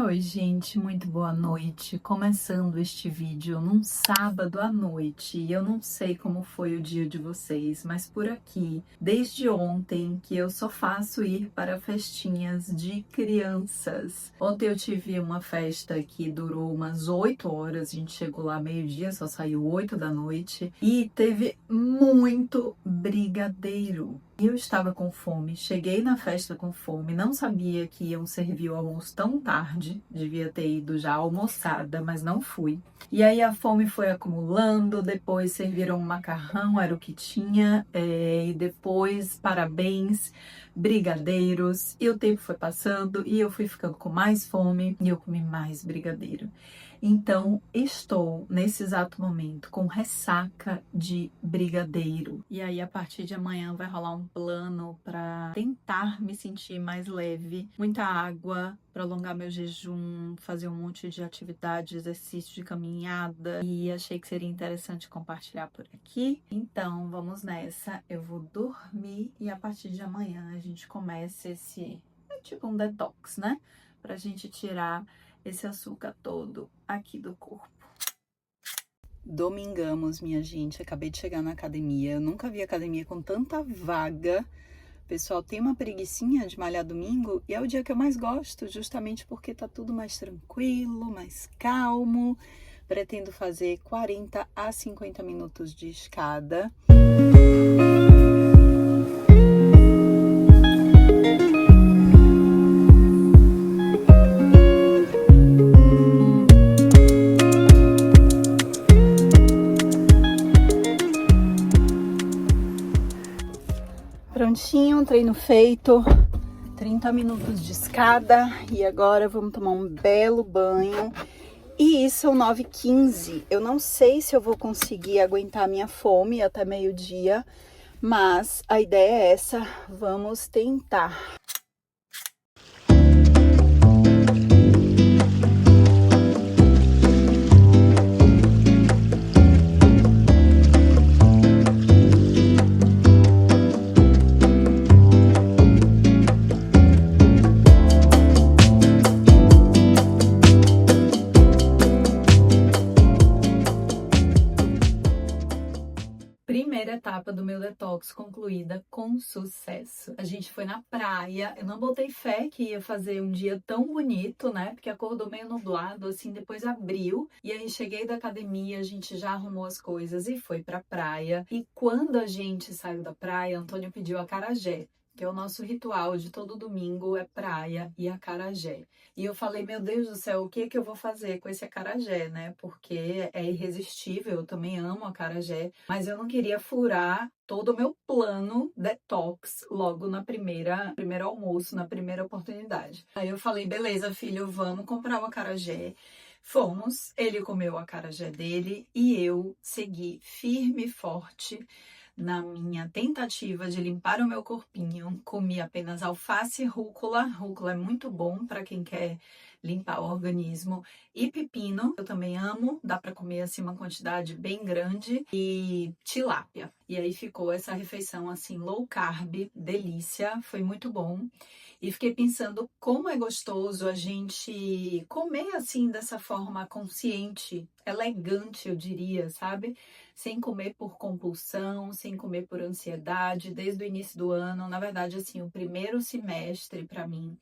Oi, gente, muito boa noite. Começando este vídeo num sábado à noite. E eu não sei como foi o dia de vocês, mas por aqui, desde ontem que eu só faço ir para festinhas de crianças. Ontem eu tive uma festa que durou umas 8 horas, a gente chegou lá meio-dia, só saiu 8 da noite, e teve muito brigadeiro. Eu estava com fome, cheguei na festa com fome, não sabia que iam servir o almoço tão tarde, devia ter ido já almoçada, mas não fui. E aí a fome foi acumulando, depois serviram um macarrão, era o que tinha, e depois parabéns, brigadeiros, e o tempo foi passando e eu fui ficando com mais fome e eu comi mais brigadeiro. Então, estou nesse exato momento com ressaca de brigadeiro. E aí, a partir de amanhã, vai rolar um plano para tentar me sentir mais leve. Muita água, prolongar meu jejum, fazer um monte de atividade, exercício de caminhada. E achei que seria interessante compartilhar por aqui. Então, vamos nessa. Eu vou dormir e a partir de amanhã a gente começa esse... É tipo um detox, né? Pra gente tirar esse açúcar todo aqui do corpo. Domingamos, minha gente. Acabei de chegar na academia. Eu nunca vi academia com tanta vaga. O pessoal tem uma preguicinha de malhar domingo e é o dia que eu mais gosto, justamente porque tá tudo mais tranquilo, mais calmo. Pretendo fazer 40 a 50 minutos de escada. Prontinho, treino feito, 30 minutos de escada e agora vamos tomar um belo banho. E são 9h15, eu não sei se eu vou conseguir aguentar a minha fome até meio-dia, mas a ideia é essa, vamos tentar. Primeira etapa do meu detox concluída com sucesso. A gente foi na praia, eu não botei fé que ia fazer um dia tão bonito, né? Porque acordou meio nublado, assim, depois abriu. E aí cheguei da academia, a gente já arrumou as coisas e foi pra praia. E quando a gente saiu da praia, Antônio pediu acarajé, que é o nosso ritual de todo domingo, é praia e acarajé. E eu falei, meu Deus do céu, o que que eu vou fazer com esse acarajé, né? Porque é irresistível, eu também amo acarajé, mas eu não queria furar todo o meu plano detox logo na primeiro almoço, na primeira oportunidade. Aí eu falei, beleza, filho, vamos comprar o acarajé. Fomos, ele comeu o acarajé dele e eu segui firme e forte na minha tentativa de limpar o meu corpinho. Comi apenas alface e rúcula. Rúcula é muito bom para quem quer limpar o organismo. E pepino, eu também amo. Dá para comer assim uma quantidade bem grande. E tilápia. E aí ficou essa refeição assim low carb, delícia. Foi muito bom. E fiquei pensando como é gostoso a gente comer assim dessa forma consciente, elegante, eu diria, sabe? Sem comer por compulsão, sem comer por ansiedade, desde o início do ano. Na verdade, assim, o primeiro semestre para mim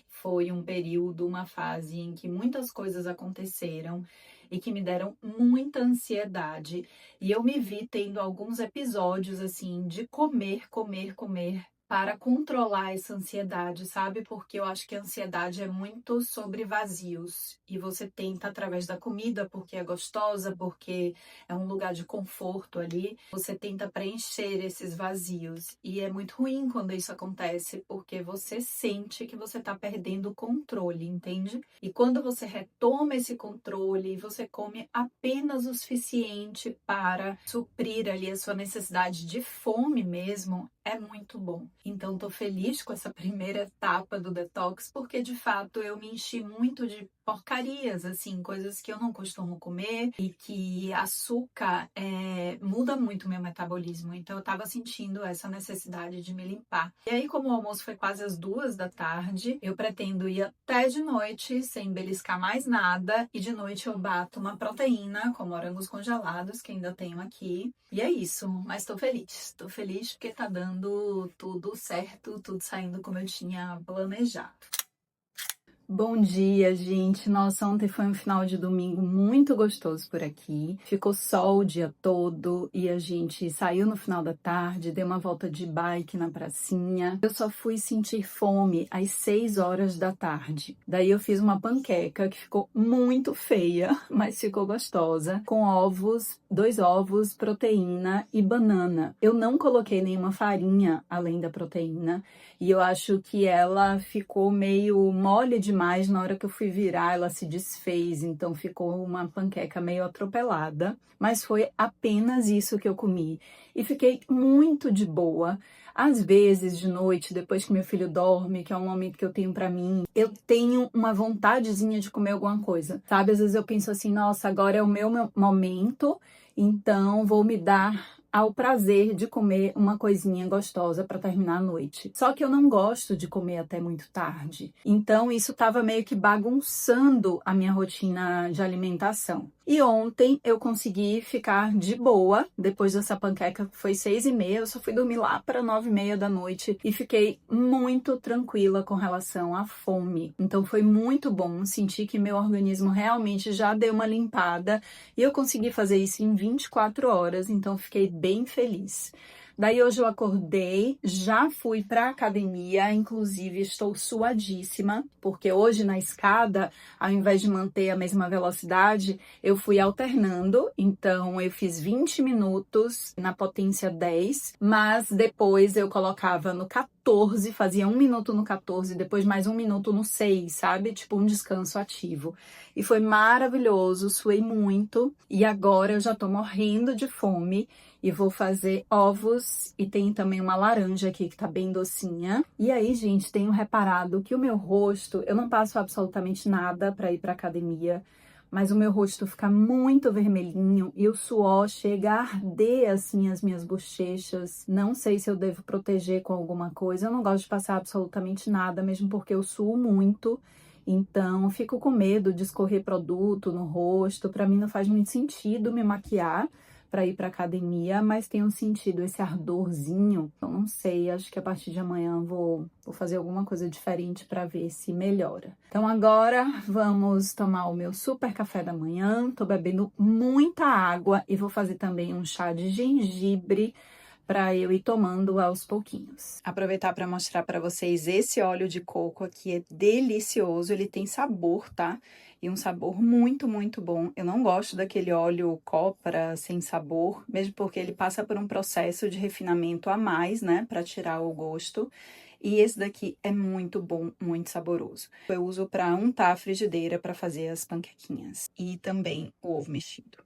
foi um período, uma fase em que muitas coisas aconteceram e que me deram muita ansiedade. E eu me vi tendo alguns episódios assim de comer, comer, comer para controlar essa ansiedade, sabe? Porque eu acho que a ansiedade é muito sobre vazios e você tenta através da comida, porque é gostosa, porque é um lugar de conforto ali, você tenta preencher esses vazios. E é muito ruim quando isso acontece, porque você sente que você tá perdendo o controle, entende? E quando você retoma esse controle e você come apenas o suficiente para suprir ali a sua necessidade de fome mesmo, é muito bom. Então, tô feliz com essa primeira etapa do detox, porque de fato eu me enchi muito de porcarias, assim, coisas que eu não costumo comer e que açúcar muda muito o meu metabolismo. Então, eu tava sentindo essa necessidade de me limpar. E aí, como o almoço foi quase às 2 da tarde, eu pretendo ir até de noite, sem beliscar mais nada, e de noite eu bato uma proteína, com morangos congelados, que ainda tenho aqui. E é isso, mas tô feliz. Tô feliz porque tá dando tudo certo, tudo saindo como eu tinha planejado. Bom dia, gente. Nossa, ontem foi um final de domingo muito gostoso por aqui. Ficou sol o dia todo e a gente saiu no final da tarde, deu uma volta de bike na pracinha. Eu só fui sentir fome às 6 horas da tarde. Daí eu fiz uma panqueca que ficou muito feia, mas ficou gostosa, com ovos, 2 ovos, proteína e banana. Eu não coloquei nenhuma farinha além da proteína. E eu acho que ela ficou meio mole demais na hora que eu fui virar, ela se desfez, então ficou uma panqueca meio atropelada. Mas foi apenas isso que eu comi. E fiquei muito de boa. Às vezes, de noite, depois que meu filho dorme, que é um momento que eu tenho pra mim, eu tenho uma vontadezinha de comer alguma coisa, sabe? Às vezes eu penso assim, nossa, agora é o meu momento, então vou me dar ao prazer de comer uma coisinha gostosa para terminar a noite. Só que eu não gosto de comer até muito tarde. Então isso estava meio que bagunçando a minha rotina de alimentação. E ontem eu consegui ficar de boa, depois dessa panqueca que foi 6h30, eu só fui dormir lá para 9h30 da noite e fiquei muito tranquila com relação à fome. Então foi muito bom sentir que meu organismo realmente já deu uma limpada e eu consegui fazer isso em 24 horas, então fiquei bem feliz. Daí hoje eu acordei, já fui para a academia, inclusive estou suadíssima, porque hoje na escada, ao invés de manter a mesma velocidade, eu fui alternando, então eu fiz 20 minutos na potência 10, mas depois eu colocava no 14, fazia 1 minuto no 14, depois mais 1 minuto no 6, sabe? Tipo um descanso ativo. E foi maravilhoso, suei muito, e agora eu já tô morrendo de fome, e vou fazer ovos e tem também uma laranja aqui que tá bem docinha. E aí, gente, tenho reparado que o meu rosto, eu não passo absolutamente nada pra ir pra academia, mas o meu rosto fica muito vermelhinho e o suor chega a arder assim as minhas bochechas. Não sei se eu devo proteger com alguma coisa. Eu não gosto de passar absolutamente nada, mesmo porque eu suo muito. Então, fico com medo de escorrer produto no rosto. Pra mim não faz muito sentido me maquiar para ir para academia, mas tenho sentido esse ardorzinho. Eu não sei, acho que a partir de amanhã vou fazer alguma coisa diferente para ver se melhora. Então agora vamos tomar o meu super café da manhã. Tô bebendo muita água e vou fazer também um chá de gengibre para eu ir tomando aos pouquinhos. Aproveitar para mostrar para vocês esse óleo de coco aqui, é delicioso, ele tem sabor, tá? E um sabor muito, muito bom. Eu não gosto daquele óleo copra sem sabor, mesmo porque ele passa por um processo de refinamento a mais, né, para tirar o gosto. E esse daqui é muito bom, muito saboroso. Eu uso para untar a frigideira para fazer as panquequinhas e também o ovo mexido.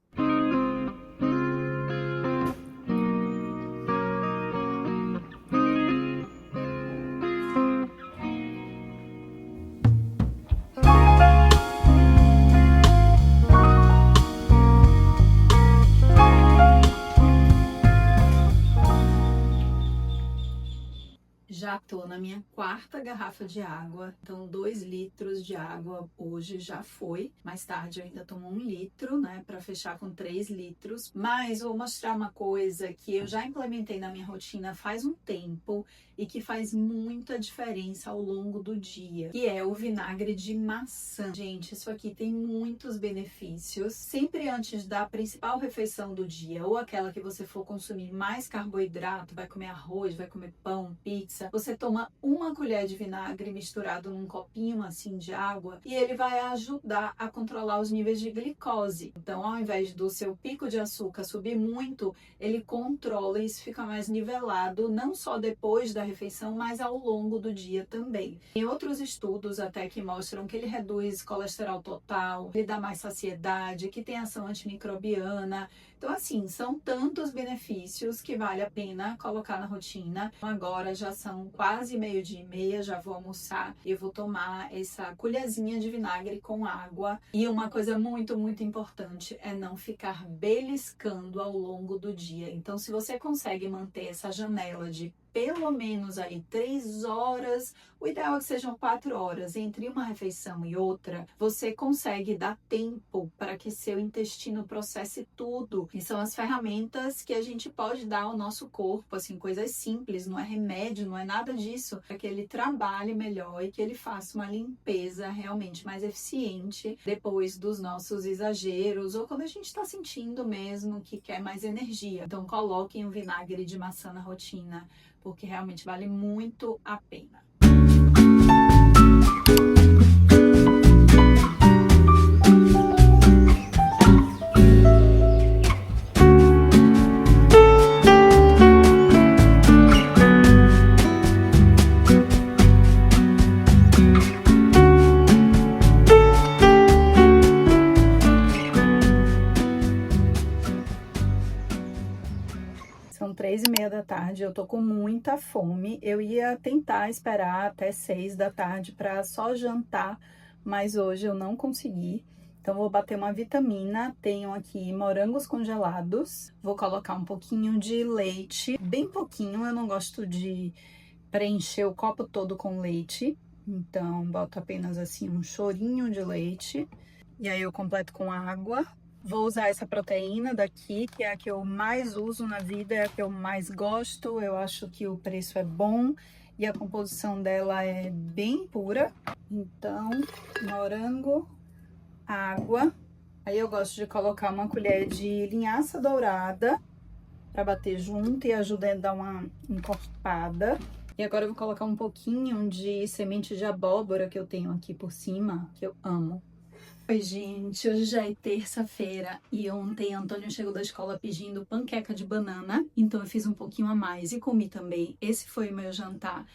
Já tô na minha 4ª garrafa de água, então 2 litros de água hoje já foi. Mais tarde eu ainda tomo 1 litro, né, para fechar com 3 litros. Mas vou mostrar uma coisa que eu já implementei na minha rotina faz um tempo e que faz muita diferença ao longo do dia, que é o vinagre de maçã. Gente, isso aqui tem muitos benefícios. Sempre antes da principal refeição do dia, ou aquela que você for consumir mais carboidrato, vai comer arroz, vai comer pão, pizza, você toma uma colher de vinagre misturado num copinho assim de água e ele vai ajudar a controlar os níveis de glicose. Então, ao invés do seu pico de açúcar subir muito, ele controla e isso fica mais nivelado, não só depois da refeição, mas ao longo do dia também. Tem outros estudos até que mostram que ele reduz colesterol total, ele dá mais saciedade, que tem ação antimicrobiana. Então, assim, são tantos benefícios que vale a pena colocar na rotina. Agora já são quase 12:30, já vou almoçar e eu vou tomar essa colherzinha de vinagre com água. E uma coisa muito, muito importante é não ficar beliscando ao longo do dia. Então, se você consegue manter essa janela de pelo menos aí 3 horas, o ideal é que sejam 4 horas entre uma refeição e outra, você consegue dar tempo para que seu intestino processe tudo. E são as ferramentas que a gente pode dar ao nosso corpo, assim, coisas simples, não é remédio, não é nada disso, para que ele trabalhe melhor e que ele faça uma limpeza realmente mais eficiente depois dos nossos exageros ou quando a gente está sentindo mesmo que quer mais energia. Então, coloquem o vinagre de maçã na rotina, porque realmente vale muito a pena. São 3:30 da tarde, eu tô com muita fome. Eu ia tentar esperar até 6 da tarde para só jantar, mas hoje eu não consegui. Então, vou bater uma vitamina. Tenho aqui morangos congelados. Vou colocar um pouquinho de leite, bem pouquinho. Eu não gosto de preencher o copo todo com leite. Então, boto apenas assim um chorinho de leite. E aí eu completo com água. Vou usar essa proteína daqui, que é a que eu mais uso na vida, é a que eu mais gosto. Eu acho que o preço é bom e a composição dela é bem pura. Então, morango, água. Aí eu gosto de colocar uma colher de linhaça dourada para bater junto e ajuda a dar uma encorpada. E agora eu vou colocar um pouquinho de semente de abóbora que eu tenho aqui por cima, que eu amo. Oi, gente, hoje já é terça-feira e ontem Antônio chegou da escola pedindo panqueca de banana, então eu fiz um pouquinho a mais e comi também. Esse foi o meu jantar.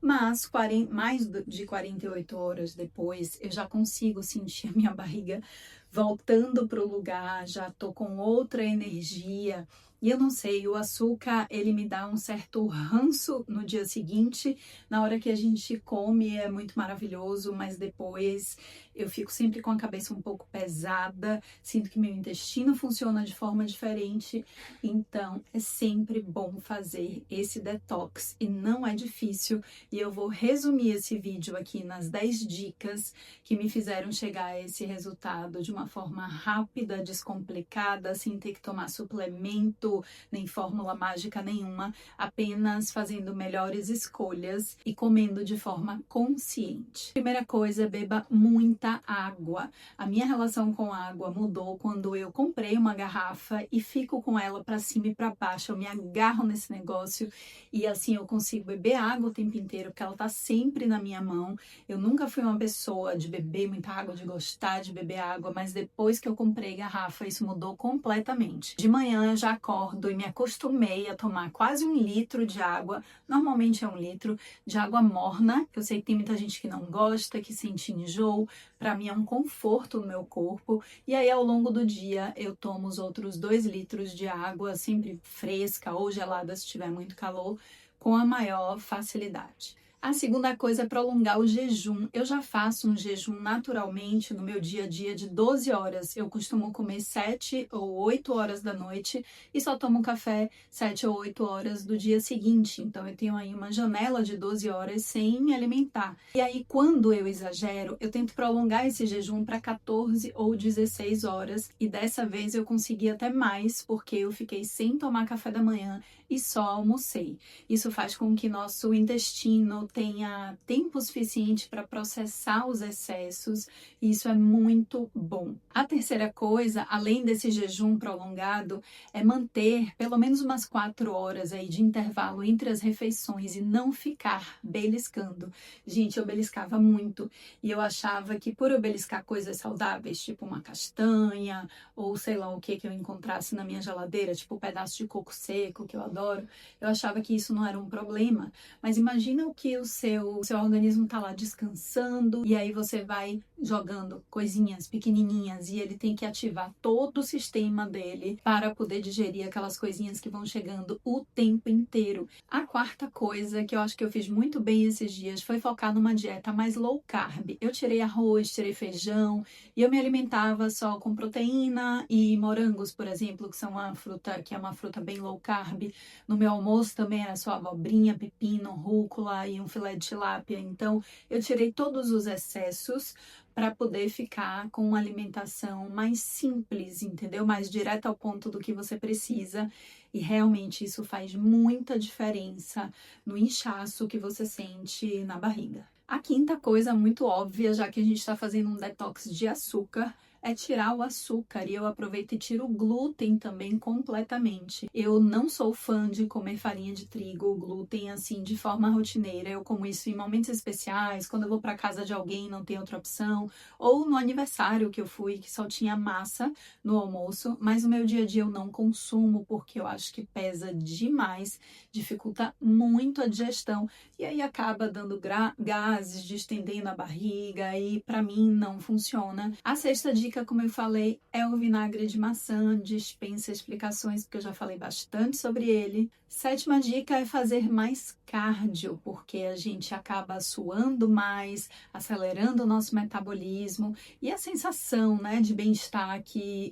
Mas mais de 48 horas depois, eu já consigo sentir a minha barriga voltando para o lugar, já tô com outra energia. E eu não sei, o açúcar, ele me dá um certo ranço no dia seguinte. Na hora que a gente come é muito maravilhoso, mas depois eu fico sempre com a cabeça um pouco pesada, sinto que meu intestino funciona de forma diferente. Então, é sempre bom fazer esse detox e não é difícil. E eu vou resumir esse vídeo aqui nas 10 dicas que me fizeram chegar a esse resultado de uma forma rápida, descomplicada, sem ter que tomar suplemento, nem fórmula mágica nenhuma, apenas fazendo melhores escolhas e comendo de forma consciente. Primeira coisa, beba muita água. A minha relação com água mudou quando eu comprei uma garrafa e fico com ela para cima e para baixo. Eu me agarro nesse negócio e assim eu consigo beber água o tempo inteiro, porque ela tá sempre na minha mão. Eu nunca fui uma pessoa de beber muita água, de gostar de beber água, mas depois que eu comprei garrafa, isso mudou completamente. De manhã eu já acordo e me acostumei a tomar quase 1 litro de água, normalmente é 1 litro de água morna. Eu sei que tem muita gente que não gosta, que sente enjoo, para mim é um conforto no meu corpo. E aí ao longo do dia eu tomo os outros 2 litros de água, sempre fresca ou gelada se tiver muito calor, com a maior facilidade. A segunda coisa é prolongar o jejum. Eu já faço um jejum naturalmente no meu dia a dia de 12 horas. Eu costumo comer 7 ou 8 horas da noite e só tomo café 7 ou 8 horas do dia seguinte. Então eu tenho aí uma janela de 12 horas sem me alimentar. E aí quando eu exagero, eu tento prolongar esse jejum para 14 ou 16 horas. E dessa vez eu consegui até mais, porque eu fiquei sem tomar café da manhã e só almocei. Isso faz com que nosso intestino tenha tempo suficiente para processar os excessos, e isso é muito bom. A terceira coisa, além desse jejum prolongado, é manter pelo menos umas 4 horas aí de intervalo entre as refeições e não ficar beliscando. Gente, eu beliscava muito e eu achava que por eu beliscar coisas saudáveis, tipo uma castanha ou sei lá o que eu encontrasse na minha geladeira, tipo um pedaço de coco seco, que eu adoro, eu achava que isso não era um problema. Mas imagina o que o seu organismo tá lá descansando e aí você vai jogando coisinhas pequenininhas e ele tem que ativar todo o sistema dele para poder digerir aquelas coisinhas que vão chegando o tempo inteiro. A quarta coisa que eu acho que eu fiz muito bem esses dias foi focar numa dieta mais low carb. Eu tirei arroz, tirei feijão e eu me alimentava só com proteína e morangos, por exemplo, que são uma fruta que é uma fruta bem low carb. No meu almoço também era só abobrinha, pepino, rúcula e um filé de tilápia. Então, eu tirei todos os excessos para poder ficar com uma alimentação mais simples, entendeu? Mais direta ao ponto do que você precisa. E realmente isso faz muita diferença no inchaço que você sente na barriga. A quinta coisa muito óbvia, já que a gente está fazendo um detox de açúcar, é tirar o açúcar, e eu aproveito e tiro o glúten também completamente. Eu não sou fã de comer farinha de trigo, glúten assim de forma rotineira. Eu como isso em momentos especiais, quando eu vou para casa de alguém, não tem outra opção, ou no aniversário que eu fui, que só tinha massa no almoço, mas no meu dia a dia eu não consumo porque eu acho que pesa demais, dificulta muito a digestão e aí acaba dando gases, distendendo a barriga e para mim não funciona. A sexta dica, como eu falei, é o vinagre de maçã. Dispensa explicações porque eu já falei bastante sobre ele. Sétima dica é fazer mais cardio, porque a gente acaba suando mais, acelerando o nosso metabolismo e a sensação, né, de bem-estar que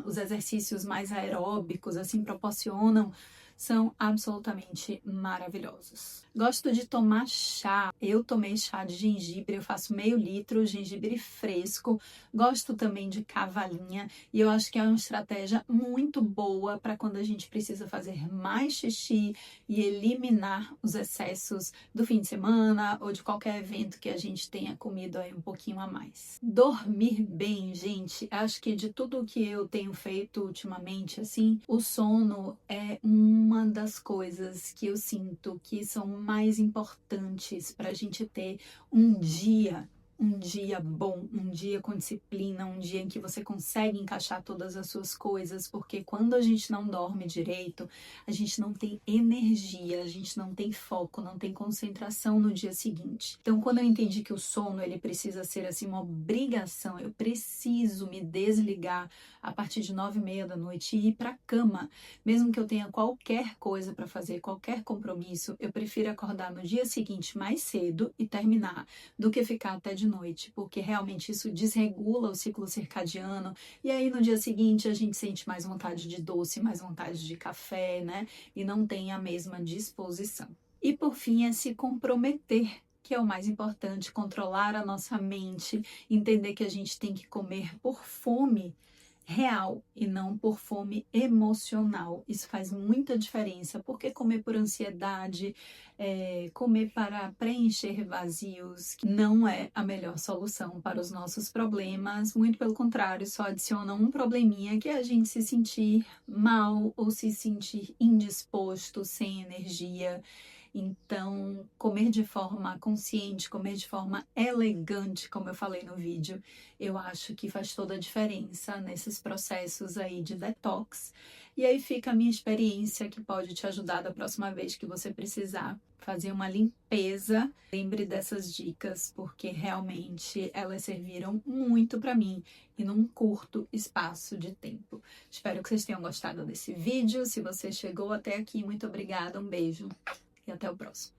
os exercícios mais aeróbicos assim proporcionam são absolutamente maravilhosos. Gosto de tomar chá. Eu tomei chá de gengibre, eu faço meio litro, gengibre fresco. Gosto também de cavalinha e eu acho que é uma estratégia muito boa para quando a gente precisa fazer mais xixi e eliminar os excessos do fim de semana ou de qualquer evento que a gente tenha comido aí um pouquinho a mais. Dormir bem, gente. Acho que de tudo que eu tenho feito ultimamente, assim, o sono é uma das coisas que eu sinto que são mais importantes para a gente ter um dia bom, um dia com disciplina, um dia em que você consegue encaixar todas as suas coisas, porque quando a gente não dorme direito, a gente não tem energia, a gente não tem foco, não tem concentração no dia seguinte. Então, quando eu entendi que o sono, ele precisa ser assim uma obrigação, eu preciso me desligar a partir de 9h30 da noite e ir para a cama, mesmo que eu tenha qualquer coisa para fazer, qualquer compromisso, eu prefiro acordar no dia seguinte mais cedo e terminar do que ficar até de noite, porque realmente isso desregula o ciclo circadiano e aí no dia seguinte a gente sente mais vontade de doce, mais vontade de café, né? E não tem a mesma disposição. E por fim é se comprometer, que é o mais importante, controlar a nossa mente, entender que a gente tem que comer por fome real e não por fome emocional. Isso faz muita diferença, porque comer por ansiedade, comer para preencher vazios, não é a melhor solução para os nossos problemas. Muito pelo contrário, só adiciona um probleminha que é a gente se sentir mal ou se sentir indisposto, sem energia. Então, comer de forma consciente, comer de forma elegante, como eu falei no vídeo, eu acho que faz toda a diferença nesses processos aí de detox. E aí fica a minha experiência que pode te ajudar da próxima vez que você precisar fazer uma limpeza. Lembre dessas dicas, porque realmente elas serviram muito para mim e num curto espaço de tempo. Espero que vocês tenham gostado desse vídeo. Se você chegou até aqui, muito obrigada, um beijo. E até o próximo.